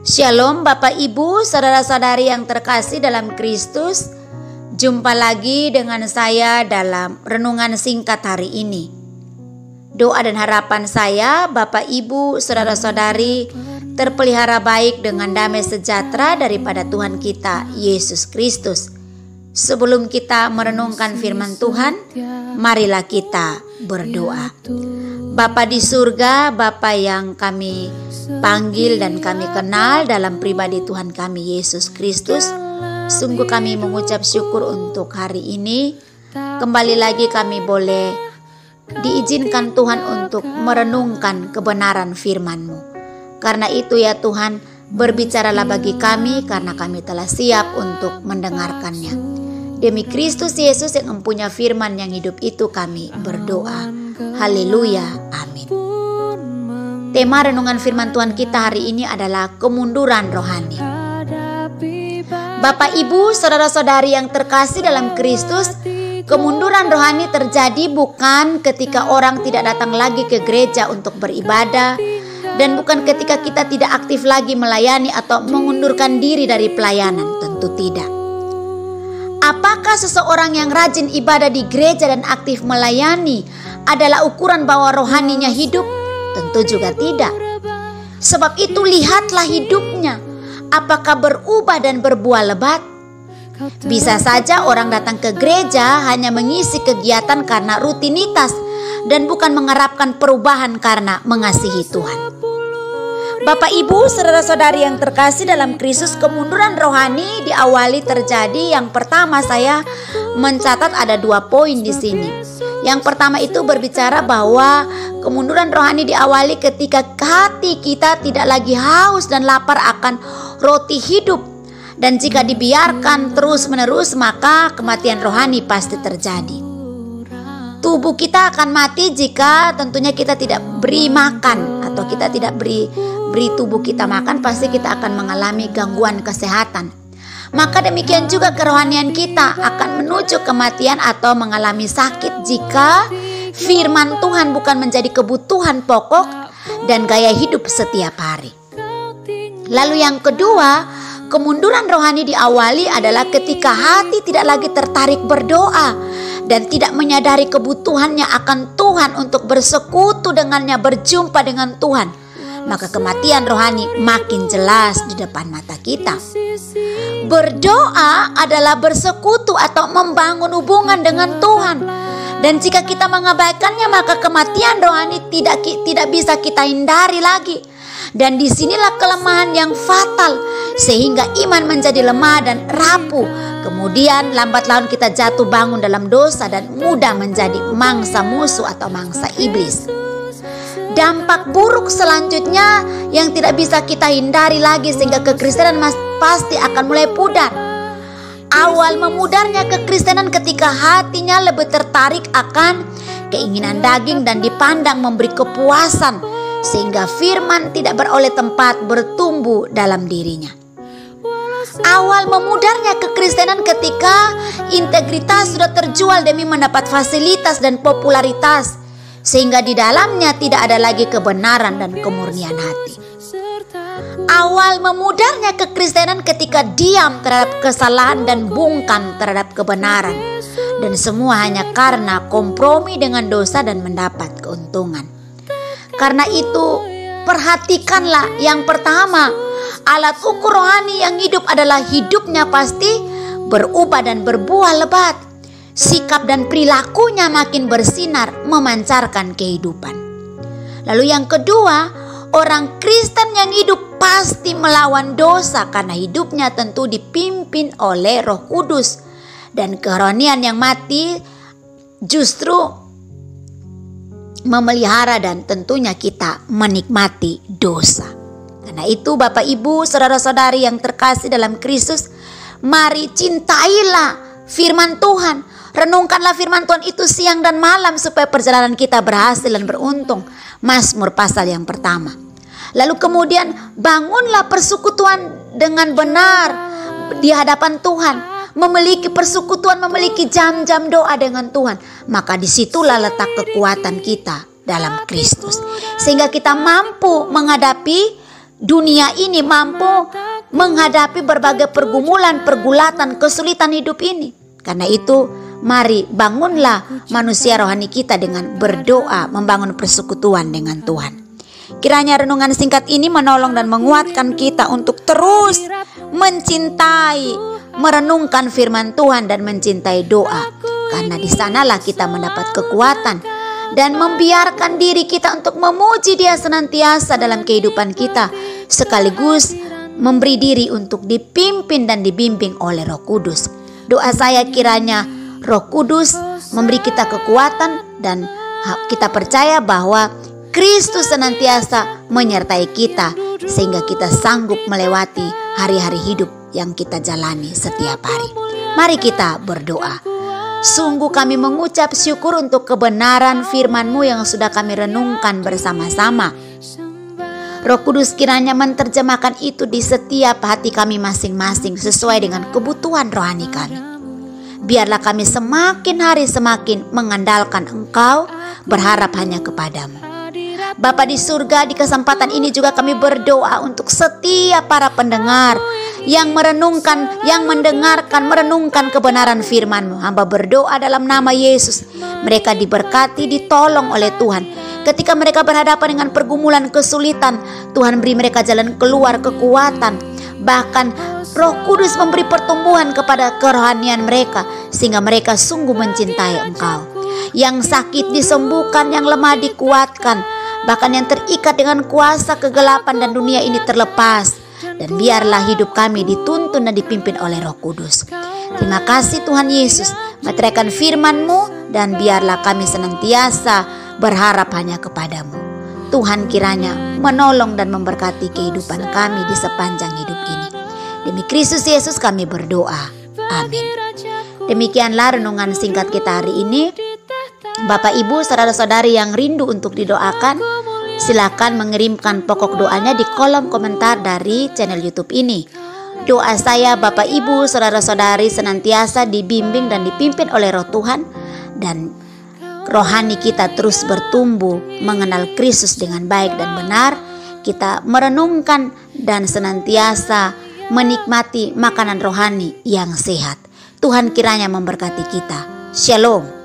Shalom Bapak Ibu, saudara-saudari yang terkasih dalam Kristus. Jumpa lagi dengan saya dalam renungan singkat hari ini. Doa dan harapan saya, Bapak Ibu, saudara-saudari terpelihara baik dengan damai sejahtera daripada Tuhan kita, Yesus Kristus. Sebelum kita merenungkan firman Tuhan, marilah kita berdoa. Bapa di surga, Bapa yang kami panggil dan kami kenal dalam pribadi Tuhan kami Yesus Kristus, sungguh kami mengucap syukur untuk hari ini. Kembali lagi kami boleh diizinkan Tuhan untuk merenungkan kebenaran firman-Mu. Karena itu ya Tuhan, berbicaralah bagi kami karena kami telah siap untuk mendengarkannya. Demi Kristus Yesus yang mempunyai firman yang hidup itu kami berdoa. Haleluya, amin. Tema renungan firman Tuhan kita hari ini adalah kemunduran rohani. Bapak Ibu, saudara-saudari yang terkasih dalam Kristus, kemunduran rohani terjadi bukan ketika orang tidak datang lagi ke gereja untuk beribadah, dan bukan ketika kita tidak aktif lagi melayani atau mengundurkan diri dari pelayanan, tentu tidak. Apakah seseorang yang rajin ibadah di gereja dan aktif melayani adalah ukuran bahwa rohaninya hidup? Tentu juga tidak. Sebab itu lihatlah hidupnya, apakah berubah dan berbuah lebat? Bisa saja orang datang ke gereja hanya mengisi kegiatan karena rutinitas dan bukan mengharapkan perubahan karena mengasihi Tuhan. Bapak Ibu, saudara-saudari yang terkasih dalam Kristus, kemunduran rohani diawali terjadi. Yang pertama saya mencatat ada 2 poin di sini. Yang pertama itu berbicara bahwa kemunduran rohani diawali ketika hati kita tidak lagi haus dan lapar akan roti hidup. Dan jika dibiarkan terus-menerus, maka kematian rohani pasti terjadi. Tubuh kita akan mati jika tentunya kita tidak beri makan atau kita tidak beri tubuh kita makan, pasti kita akan mengalami gangguan kesehatan. Maka demikian juga kerohanian kita akan menuju kematian atau mengalami sakit jika firman Tuhan bukan menjadi kebutuhan pokok dan gaya hidup setiap hari. Lalu yang kedua, kemunduran rohani diawali adalah ketika hati tidak lagi tertarik berdoa dan tidak menyadari kebutuhannya akan Tuhan untuk bersekutu dengannya, berjumpa dengan Tuhan. Maka kematian rohani makin jelas di depan mata kita. Berdoa adalah bersekutu atau membangun hubungan dengan Tuhan. Dan jika kita mengabaikannya, maka kematian rohani tidak bisa kita hindari lagi. Dan disinilah kelemahan yang fatal, sehingga iman menjadi lemah dan rapuh. Kemudian lambat laun kita jatuh bangun dalam dosa dan mudah menjadi mangsa musuh atau mangsa iblis. Dampak buruk selanjutnya yang tidak bisa kita hindari lagi, sehingga kekristenan pasti akan mulai pudar. Awal memudarnya kekristenan ketika hatinya lebih tertarik akan keinginan daging dan dipandang memberi kepuasan, sehingga firman tidak beroleh tempat bertumbuh dalam dirinya. Awal memudarnya kekristenan ketika integritas sudah terjual demi mendapat fasilitas dan popularitas, sehingga di dalamnya tidak ada lagi kebenaran dan kemurnian hati. Awal memudarnya kekristenan ketika diam terhadap kesalahan dan bungkam terhadap kebenaran, dan semua hanya karena kompromi dengan dosa dan mendapat keuntungan. Karena itu perhatikanlah, yang pertama, alat ukur rohani yang hidup adalah hidupnya pasti berubah dan berbuah lebat. Sikap dan perilakunya makin bersinar, memancarkan kehidupan. Lalu yang kedua, orang Kristen yang hidup pasti melawan dosa karena hidupnya tentu dipimpin oleh Roh Kudus. Dan kerohanian yang mati justru memelihara dan tentunya kita menikmati dosa. Karena itu Bapak Ibu, saudara-saudari yang terkasih dalam Kristus, mari cintailah firman Tuhan. Renungkanlah firman Tuhan itu siang dan malam supaya perjalanan kita berhasil dan beruntung. Mazmur pasal yang pertama. Lalu kemudian bangunlah persekutuan dengan benar di hadapan Tuhan. Memiliki persekutuan, memiliki jam-jam doa dengan Tuhan. Maka disitulah letak kekuatan kita dalam Kristus. Sehingga kita mampu menghadapi dunia ini mampu menghadapi berbagai pergumulan, pergulatan, kesulitan hidup ini. Karena itu, mari bangunlah manusia rohani kita dengan berdoa, membangun persekutuan dengan Tuhan. Kiranya renungan singkat ini menolong dan menguatkan kita untuk terus mencintai, merenungkan firman Tuhan dan mencintai doa. Karena di sanalah kita mendapat kekuatan dan membiarkan diri kita untuk memuji Dia senantiasa dalam kehidupan kita, sekaligus memberi diri untuk dipimpin dan dibimbing oleh Roh Kudus. Doa saya kiranya Roh Kudus memberi kita kekuatan dan kita percaya bahwa Kristus senantiasa menyertai kita sehingga kita sanggup melewati hari-hari hidup yang kita jalani setiap hari. Mari kita berdoa. Sungguh kami mengucap syukur untuk kebenaran firman-Mu yang sudah kami renungkan bersama-sama. Roh Kudus kiranya menerjemahkan itu di setiap hati kami masing-masing sesuai dengan kebutuhan rohani kami. Biarlah kami semakin hari semakin mengandalkan Engkau, berharap hanya kepadamu. Bapa di surga, di kesempatan ini juga kami berdoa untuk setiap para pendengar yang merenungkan, yang mendengarkan, merenungkan kebenaran firman-Mu. Hamba berdoa dalam nama Yesus, mereka diberkati, ditolong oleh Tuhan. Ketika mereka berhadapan dengan pergumulan, kesulitan, Tuhan beri mereka jalan keluar, kekuatan. Bahkan Roh Kudus memberi pertumbuhan kepada kerohanian mereka, sehingga mereka sungguh mencintai Engkau. Yang sakit disembuhkan, yang lemah dikuatkan, bahkan yang terikat dengan kuasa kegelapan dan dunia ini terlepas. Dan biarlah hidup kami dituntun dan dipimpin oleh Roh Kudus. Terima kasih Tuhan Yesus, meteraikan firman-Mu, dan biarlah kami senantiasa berharap hanya kepadamu. Tuhan kiranya menolong dan memberkati kehidupan kami di sepanjang hidup ini. Demi Kristus Yesus kami berdoa. Amin. Demikianlah renungan singkat kita hari ini. Bapak Ibu, saudara-saudari yang rindu untuk didoakan, silakan mengirimkan pokok doanya di kolom komentar dari channel YouTube ini. Doa saya Bapak Ibu, saudara-saudari senantiasa dibimbing dan dipimpin oleh Roh Tuhan, dan rohani kita terus bertumbuh mengenal Kristus dengan baik dan benar. Kita merenungkan dan senantiasa menikmati makanan rohani yang sehat. Tuhan kiranya memberkati kita. Shalom.